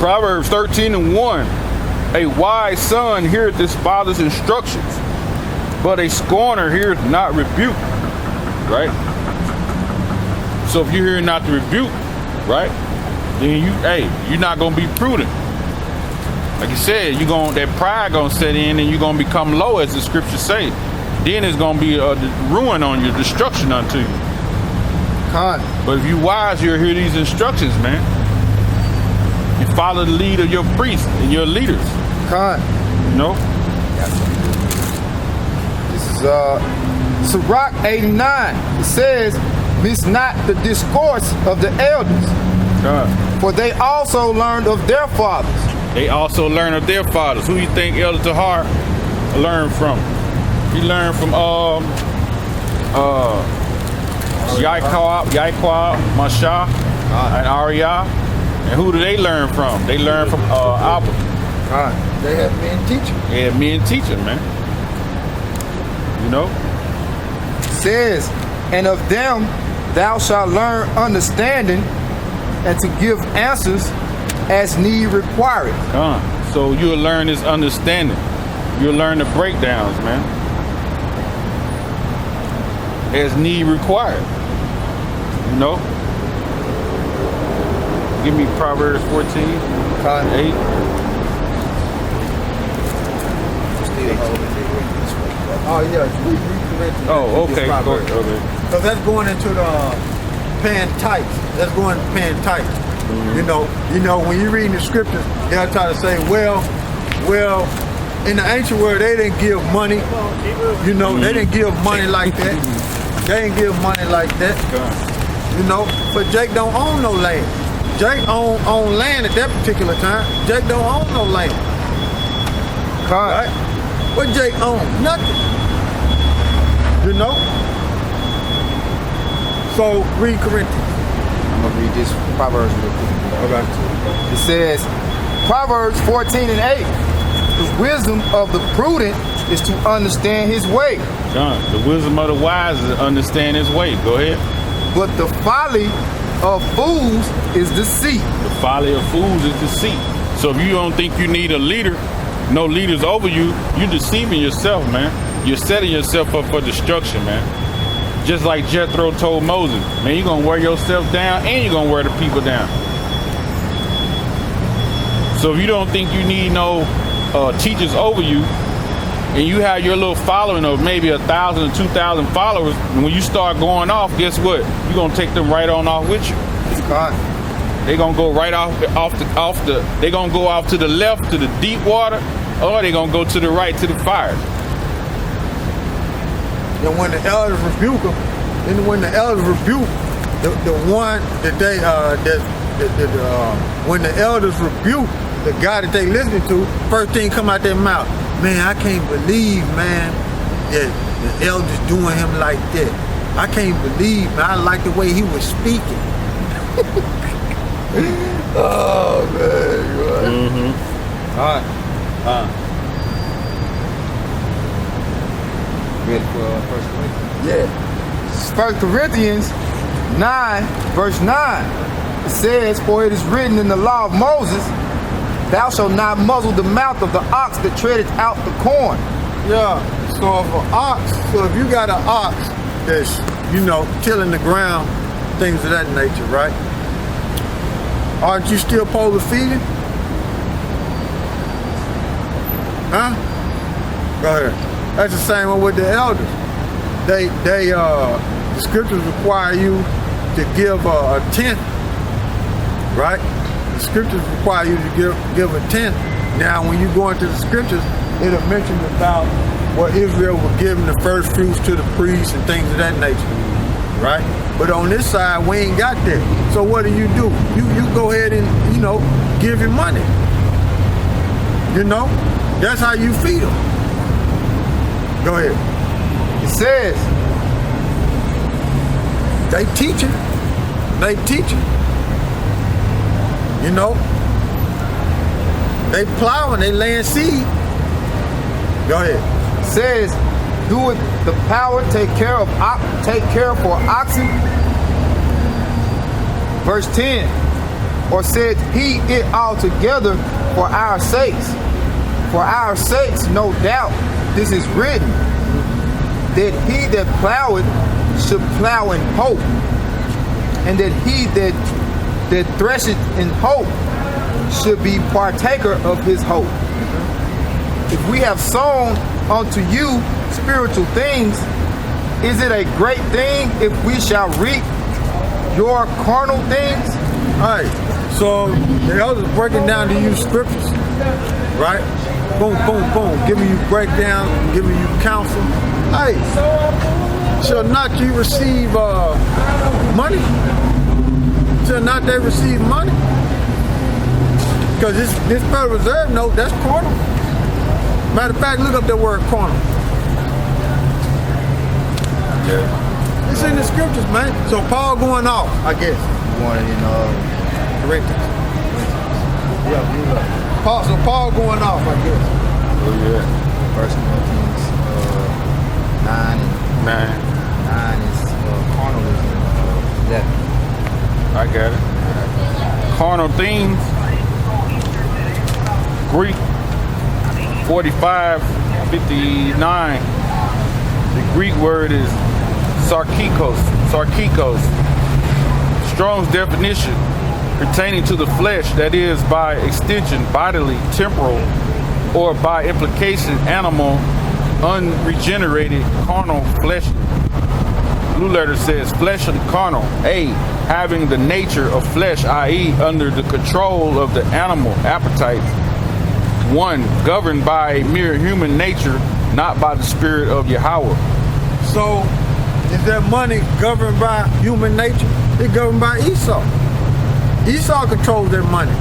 Proverbs 13:1. A wise son heareth his father's instructions, but a scorner heareth not rebuke. Right? So if you're hearing not the rebuke, right, then you're not gonna be prudent. Like you said, that pride gonna set in, and you're gonna become low, as the scriptures say. Then it's gonna be a ruin on you, destruction unto you. But if you wise, you'll hear these instructions, man. You follow the lead of your priests and your leaders. You know? This is Sirach 89. It says, miss not the discourse of the elders, for they also learned of their fathers. They also learn of their fathers. Who you think Elder Tahar learned from? He learned from Yaiqua, Masha, and Arya. And who do they learn from? They learn from Abba. They had me and teacher. They had me and teacher, man. You know? It says, and of them thou shalt learn understanding, and to give answers as need requireth. So you'll learn this understanding. You'll learn the breakdowns, man. As need required. You know? Give me Proverbs 14:8. Oh yeah, read Corinthians. Oh, okay. Because that's going into the paying tithes. That's going to paying tithes. Mm-hmm. You know, when you read the scriptures, they'll try to say, well, in the ancient world, they didn't give money. You know, they didn't give money like that. They didn't give money like that. You know, but Jake don't own no land. Jake own land at that particular time. Jake don't own no land. Right? What Jake own? Nothing. You know? So read Corinthians. I'm gonna read this Proverbs real quick. Okay. It says, Proverbs 14:8. The wisdom of the prudent is to understand his way. The wisdom of the wise is to understand his way. Go ahead. But the folly of fools is deceit. The folly of fools is deceit. So if you don't think you need a leader, no leaders over you, you're deceiving yourself, man. You're setting yourself up for destruction, man. Just like Jethro told Moses, man, you're gonna wear yourself down and you're gonna wear the people down. So if you don't think you need no teachers over you, and you have your little following of maybe 1,000 or 2,000 followers, and when you start going off, guess what? You're gonna take them right on off with you. They're gonna go right they're gonna go off to the left to the deep water, or they're gonna go to the right to the fire. And when the elders rebuke them, the one that they when the elders rebuke the guy that they listening to, first thing come out their mouth, man, I can't believe, man, that the elders doing him like that. I can't believe, man, I like the way he was speaking. Oh, man. Mm-hmm. All right. Ready for 1 Corinthians? Yeah. 1 Corinthians 9, verse 9. It says, for it is written in the law of Moses, thou shalt not muzzle the mouth of the ox that treadeth out the corn. Yeah, so if you got an ox that's, tilling the ground, things of that nature, right? Aren't you still supposed to feed it? Huh? Go ahead. That's the same one with the elders. The scriptures require you to give a tenth, right? The scriptures require you to give a tenth. Now, when you go into the scriptures, it'll mention about what Israel was giving the first fruits to the priests and things of that nature, right? But on this side, we ain't got that. So what do? You go ahead and, give him money. That's how you feed them. Go ahead. It says, they teaching. They plowing, they laying seed. Go ahead. It says, doeth the power take care for oxen? Verse 10. Or said he it altogether for our sakes? For our sakes, no doubt, this is written, that he that ploweth should plow in hope, and that he that thresheth in hope should be partaker of his hope. If we have sown unto you spiritual things, is it a great thing if we shall reap your carnal things? All right. So the elders breaking down to you scriptures, right? Boom, boom, boom. Giving you breakdown, giving you counsel. Hey, shall not you receive money? Shall not they receive money? Because this Federal Reserve note, that's carnal. Matter of fact, look up that word carnal. Yeah. It's in the scriptures, man. So Paul going off, I guess. One in Corinthians. Yeah, Paul, so Paul going off, I guess. Oh yeah. First Corinthians 9 is carnalism. 11. I got it. Carnal things. Greek 45:59. The Greek word is sarkikos. Strong's definition, pertaining to the flesh, that is, by extension, bodily, temporal, or by implication, animal, unregenerated, carnal, fleshly. Blue letter says fleshly, carnal. A, having the nature of flesh, i.e., under the control of the animal appetite. 1, governed by a mere human nature, not by the spirit of Yahweh. So, is that money governed by human nature? It's governed by Esau. Esau controls their money.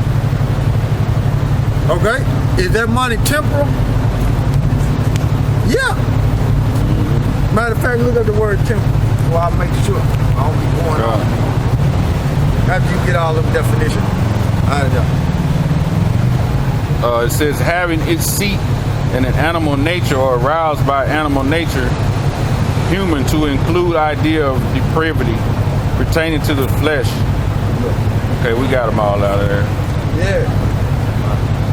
Okay? Is that money temporal? Yeah. Matter of fact, look at the word temporal. Well, I'll make sure. I don't be going on. After you get all them definitions. It says having its seat in an animal nature or aroused by animal nature, human, to include idea of depravity pertaining to the flesh. Okay, we got them all out of there. Yeah.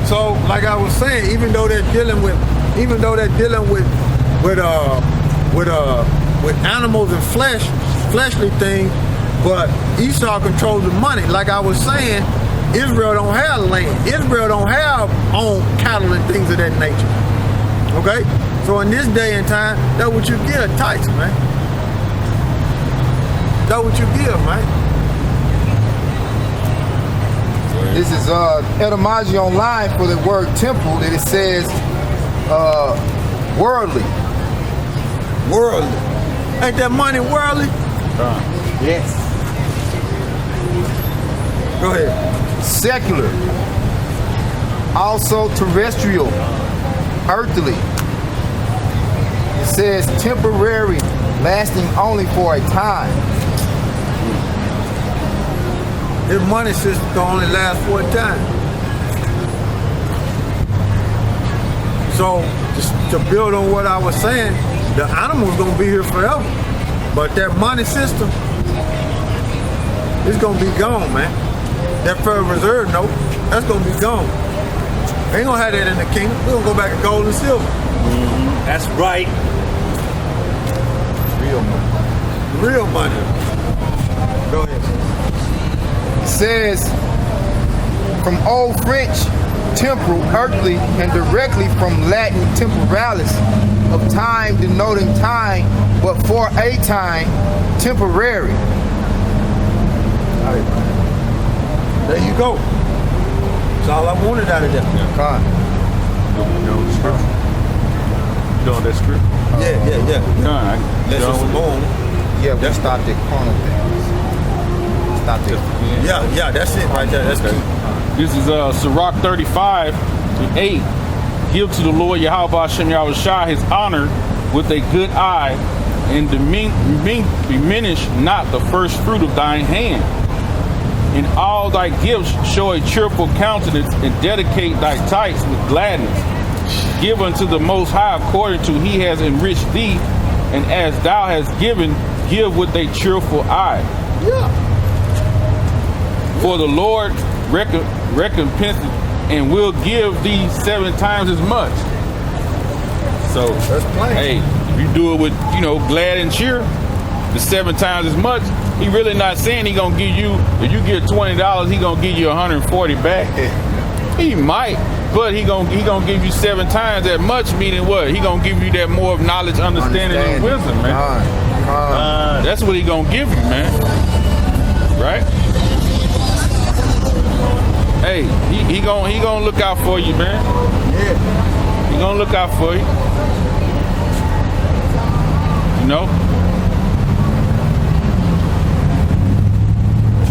So, like I was saying, even though they're dealing with animals and fleshly things, but Esau controls the money. Like I was saying, Israel don't have land. Israel don't have own cattle and things of that nature. Okay? So in this day and time, that's what you give, tithes, man. That's what you give, man. This is etymology online for the word temple, that it says worldly. Worldly. Ain't that money worldly? Yes. Go ahead. Secular. Also terrestrial, earthly. It says temporary, lasting only for a time. This money system can only last for a time. So, to build on what I was saying, the animal's gonna be here forever. But that money system is gonna be gone, man. That Federal Reserve note, that's gonna be gone. Ain't gonna have that in the kingdom. We're gonna go back to gold and silver. Mm-hmm. That's right. Real money. Real money. Go ahead. It says from Old French, temporal, earthly, and directly from Latin temporalis, of time denoting time, but for a time, temporary. All right. There you go. That's all I wanted out of that. God. You know the script? You know that script? Yeah. Let's just go on. Yeah, we stopped at carnal things. Stopped at. Yeah, that's it right there. That's key. This is Sirach 35:8. Give to the Lord Yahweh Hashem Yahushua his honor with a good eye, and diminish not the first fruit of thine hand. In all thy gifts show a cheerful countenance, and dedicate thy tithes with gladness. Give unto the Most High according to he has enriched thee, and as thou hast given, give with a cheerful eye. Yeah. For the Lord recompense and will give thee 7 times as much. So, That's plain. hey, if you do it with, glad and cheer, the 7 times as much, he really not saying he gonna give you, if you get $20, he gonna give you 140 back. He might, but he gonna give you 7 times that much, meaning what? He gonna give you that more of knowledge, understanding, and wisdom, man. That's what he gonna give you, man. Right? Hey, he gonna look out for you, man. Yeah. He gonna look out for you.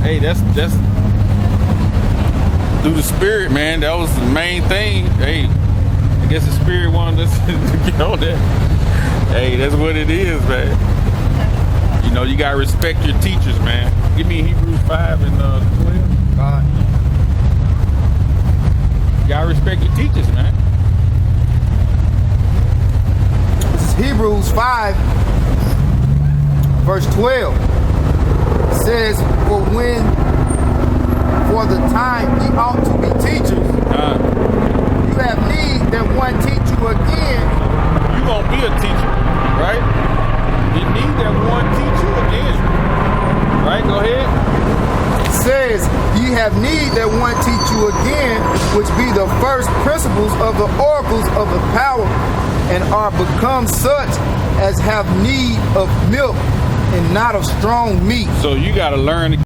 Hey, that's through the Spirit, man. That was the main thing. Hey, I guess the Spirit wanted us to get on that. Hey, that's what it is, man. You gotta respect your teachers, man. Give me Hebrews 5 and 12. God. You gotta respect your teachers, man. This is Hebrews 5, verse 12. It says, for the time ye ought to be teachers, you have need that one teach you again. You gonna be a teacher, right? You need that one teach you again. Right? Go ahead. It says, ye have need that one teach you again, which be the first principles of the oracles of the power, and are become such as have need of milk and not of strong meat. So you gotta learn